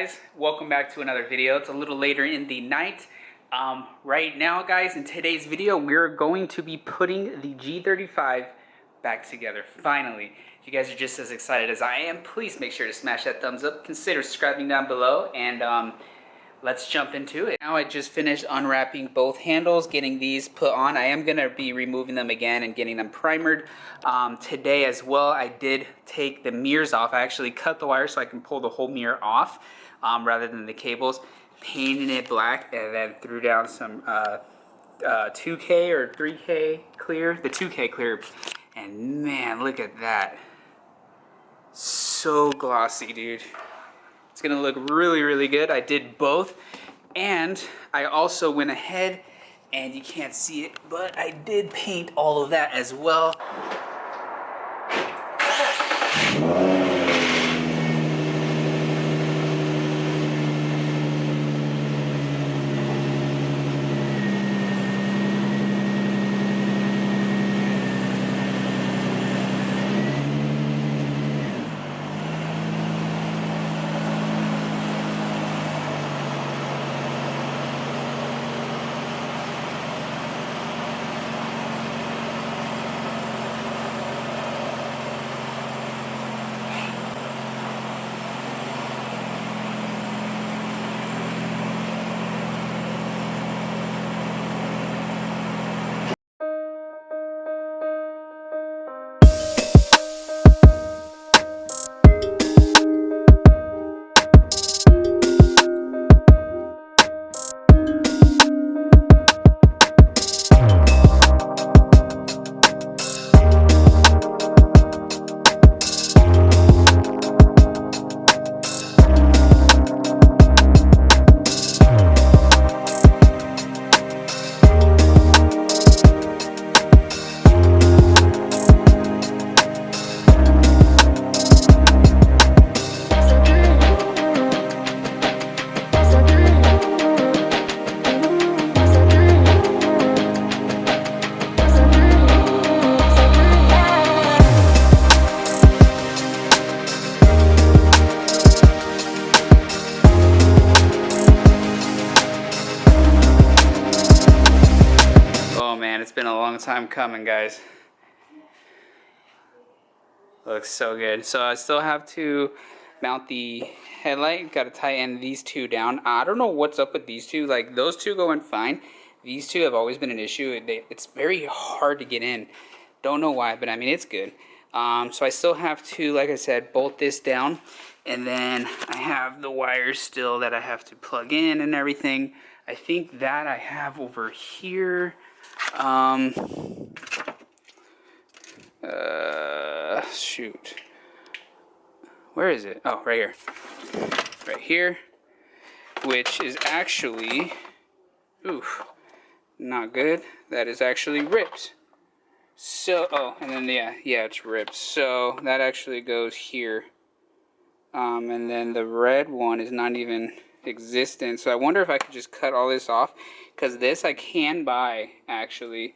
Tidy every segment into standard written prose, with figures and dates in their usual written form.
guys, welcome back to another video. It's a little later in the night. Right now guys, in today's video we're going to be putting the G35 back together, finally. If you guys are just as excited as I am, please make sure to smash that thumbs up, consider subscribing down below, and let's jump into it. Now I just finished unwrapping both handles, getting these put on. I am going to be removing them again and getting them primered today as well. I did take the mirrors off. I actually cut the wire so I can pull the whole mirror off rather than the cables. Painted it black and then threw down some 2K or 3K clear. The 2K clear. And man, look at that. So glossy, dude. It's gonna look really, really good. I did both, and I also went ahead, and you can't see it, but I did paint all of that as well. It's been a long time coming, guys. Looks so good. So I still have to mount the headlight. Got to tighten these two down. I don't know what's up with these two. Like, those two going fine. These two have always been an issue. It's very hard to get in. Don't know why, but I mean, it's good. So I still have to, like I said, bolt this down. And then I have the wires still that I have to plug in and everything. I think that I have over here. Shoot. Where is it? Oh, right here. Right here. Which is actually, oof, not good. That is actually ripped. So, oh, and then, yeah, it's ripped. So, that actually goes here. And then the red one is not even existent. So I wonder if I could just cut all this off, because this I can buy actually.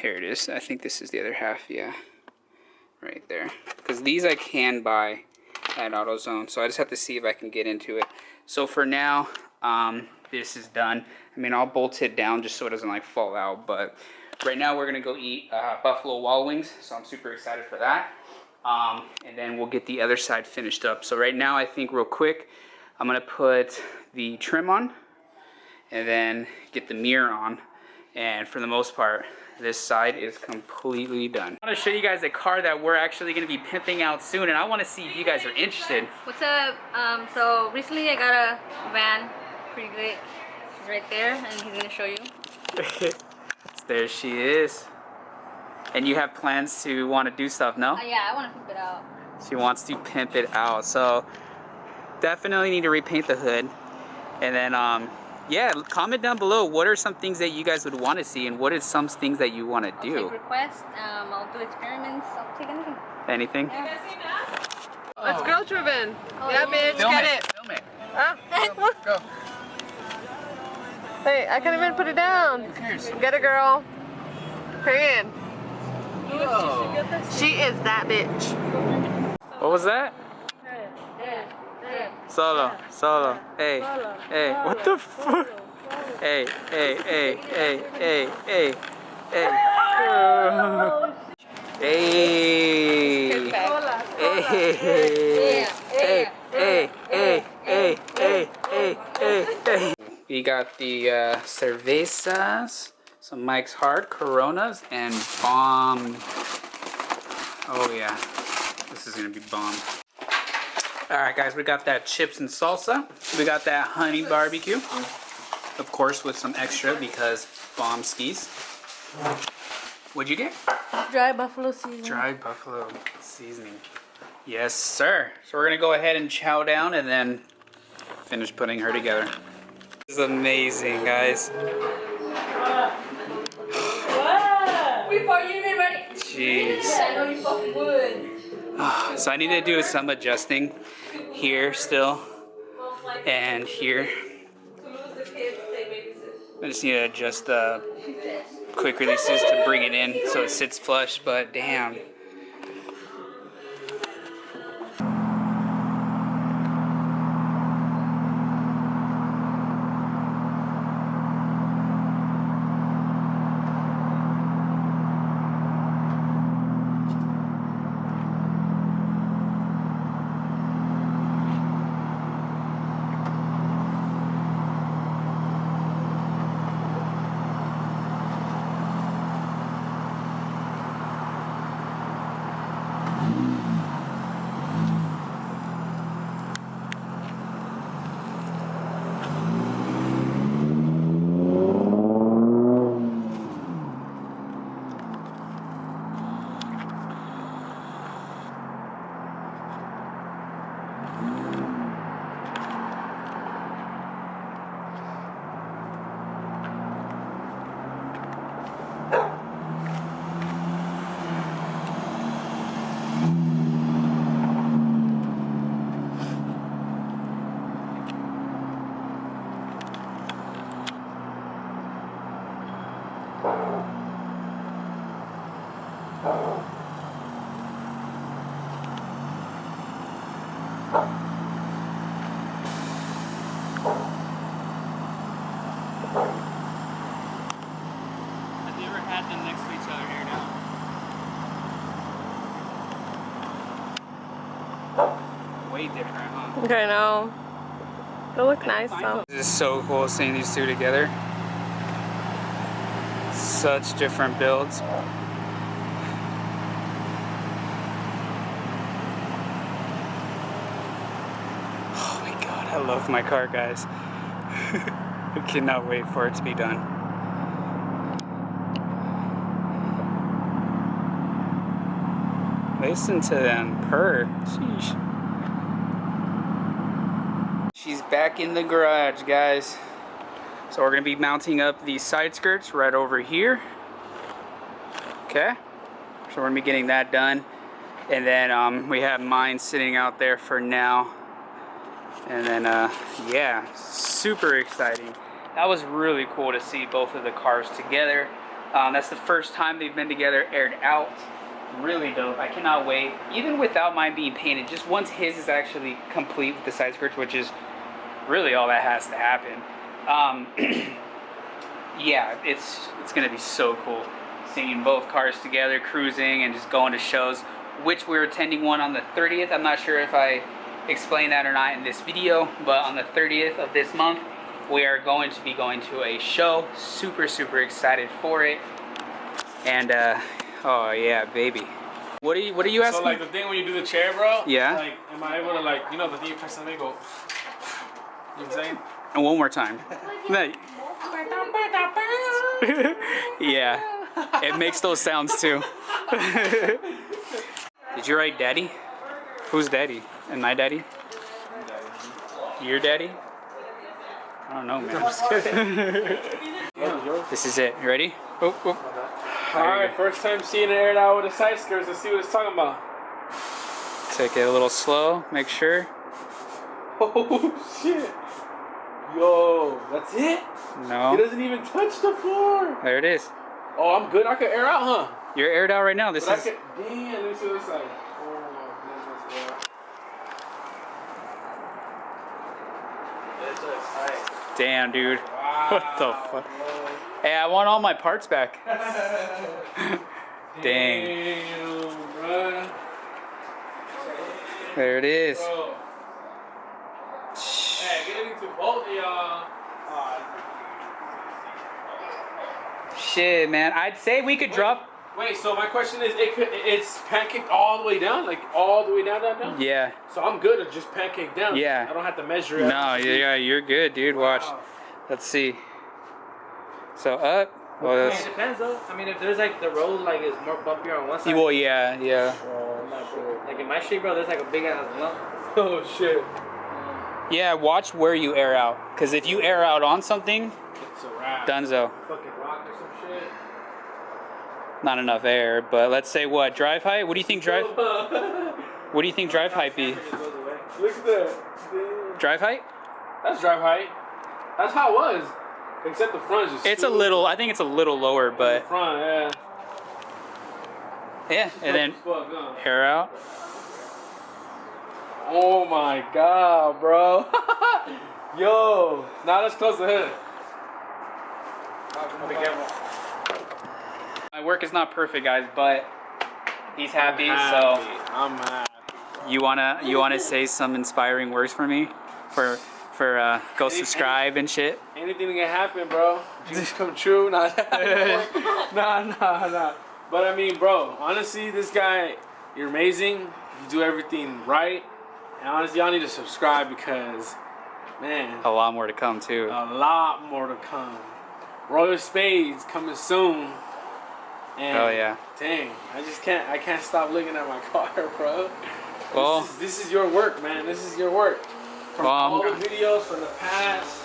Here it is. I think this is the other half. Yeah, right there. Because these I can buy at AutoZone. So I just have to see if I can get into it. So for now, this is done. I mean, I'll bolt it down just so it doesn't like fall out. But right now we're gonna go eat buffalo wild wings. So I'm super excited for that. And then we'll get the other side finished up. So right now, I think real quick, I'm gonna put the trim on and then get the mirror on. And for the most part, this side is completely done. I want to show you guys a car that we're actually gonna be pimping out soon, and I want to see if you guys are interested. What's up? So recently I got a van, pretty good. She's right there, and he's gonna show you. There she is. And you have plans to want to do stuff, no? Yeah, I want to pimp it out. She wants to pimp it out. So definitely need to repaint the hood. And then, yeah, comment down below what are some things that you guys would want to see, and what are some things that you want to do. I'll take requests. I'll do experiments. I'll take anything. Anything? Yeah. You guys see that? Let's girl driven. Oh, yeah, bitch, Film get it. it. Film it. Huh? Go. Hey, I can't even put it down. Who cares? Get a girl. Period. Yo. She is that bitch. What was that? Solo. Solo. Hey. Hey. What the fuck? Hey. Hey. Hey. Hey. Hey. Hey. Hey. Hey. Hey. Hey. Hey. Hey. Hey. Hey. Hey. Hey. We got the cervezas, some Mike's Hard, Coronas, and bomb. Oh yeah, this is gonna be bomb. All right, guys, we got that chips and salsa. We got that honey barbecue, of course, with some extra because bomb skis. What'd you get? Dry buffalo seasoning. Dry buffalo seasoning. Yes, sir. So we're gonna go ahead and chow down and then finish putting her together. This is amazing, guys. What? Before you even ready. Jeez. I know you fucking would. So I need to do some adjusting here still and here. I just need to adjust the quick releases to bring it in so it sits flush, but damn. Have you ever had them next to each other here now? Way different, huh? Okay, no. They look nice though. This is so cool seeing these two together. Such different builds. Oh my god, I love my car, guys. I cannot wait for it to be done. Listen to them purr. Sheesh. She's back in the garage, guys. So we're gonna be mounting up the side skirts right over here. Okay. So we're gonna be getting that done. And then we have mine sitting out there for now. And then, yeah, super exciting. That was really cool to see both of the cars together. That's the first time they've been together aired out. Really dope. I cannot wait. Even without mine being painted, just once his is actually complete with the side skirts, which is really all that has to happen. Yeah, it's gonna be so cool seeing both cars together, cruising and just going to shows, which we're attending one on the 30th. I'm not sure if I explained that or not in this video, but on the 30th of this month, we are going to be going to a show. Super, super excited for it. And, oh yeah, baby. What are you asking? So like the thing when you do the chair, bro? Yeah. Like, am I able to like, you know, the thing you press and they go, you know what I'm saying? And one more time. No. Yeah, it makes those sounds too. Did you write daddy? Who's daddy? And my daddy? Your daddy? I don't know, man. I'm just kidding. This is it. You ready? Oh, oh. Alright, first time seeing it aired out with the side skirts. Let's see what it's talking about. Take it a little slow, make sure. Oh shit. Yo, that's it? No. It doesn't even touch the floor. There it is. Oh, I'm good. I can air out, huh? You're aired out right now. This But is. damn, let me see this side. Oh my goodness, so excited. Damn, dude. Wow, What the fuck? Hey, I want all my parts back. Dang. Damn, bro. There it is. Bro. Hey, get into both of y'all. Shit, man. I'd say we could drop. Wait, so my question is, it's pancaked all the way down? Like all the way down? Yeah. So I'm good at just pancake down? Yeah. I don't have to measure it? No, yeah, you're good, dude. Watch. Wow. Let's see. So up. Well, It that's, depends though. I mean, if there's like the road like is more bumpier on one side. well, yeah. I'm not sure. Like in my street, bro, there's like a big ass lump. Oh, shit. Yeah, watch where you air out. Because if you air out on something, It's a wrap. dunzo. Fucking rock or some shit. Not enough air, but let's say what? Drive height? What do you think drive? What do you think drive height be? Look at that. Damn. Drive height? That's drive height. That's how it was. Except the front is just It's a little, I think it's a little lower, The but front, yeah. yeah. And then Fuck, huh? air out. Oh my god, bro. Yo. Now let's close the hood. Be careful. My work is not perfect, guys, but he's happy, I'm so happy. I'm happy. you wanna say some inspiring words for me? For go subscribe and shit. Anything can happen, bro. Dreams come true. Nah. Nah. But I mean, bro, honestly, this guy, you're amazing. You do everything right. And honestly, y'all need to subscribe because, man, A lot more to come too. a lot more to come. Royal Spades coming soon. And Oh yeah. dang, I can't stop looking at my car, bro. Well, This is your work, man. This is your work. From all the videos from the past.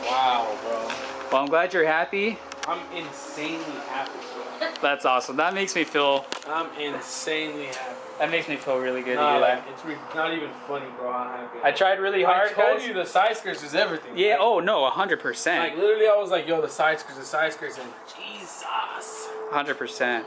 Wow, bro. well, I'm glad you're happy. I'm insanely happy, bro. That's awesome. That makes me feel. I'm insanely happy. That makes me feel really good. Nah, to hear like, that. it's not even funny, bro, how happy I tried really hard, I told guys. you the side skirts is everything. Yeah. Like, Oh no, 100%. Like, literally, I was like, yo, the side skirts, and Jesus. 100%.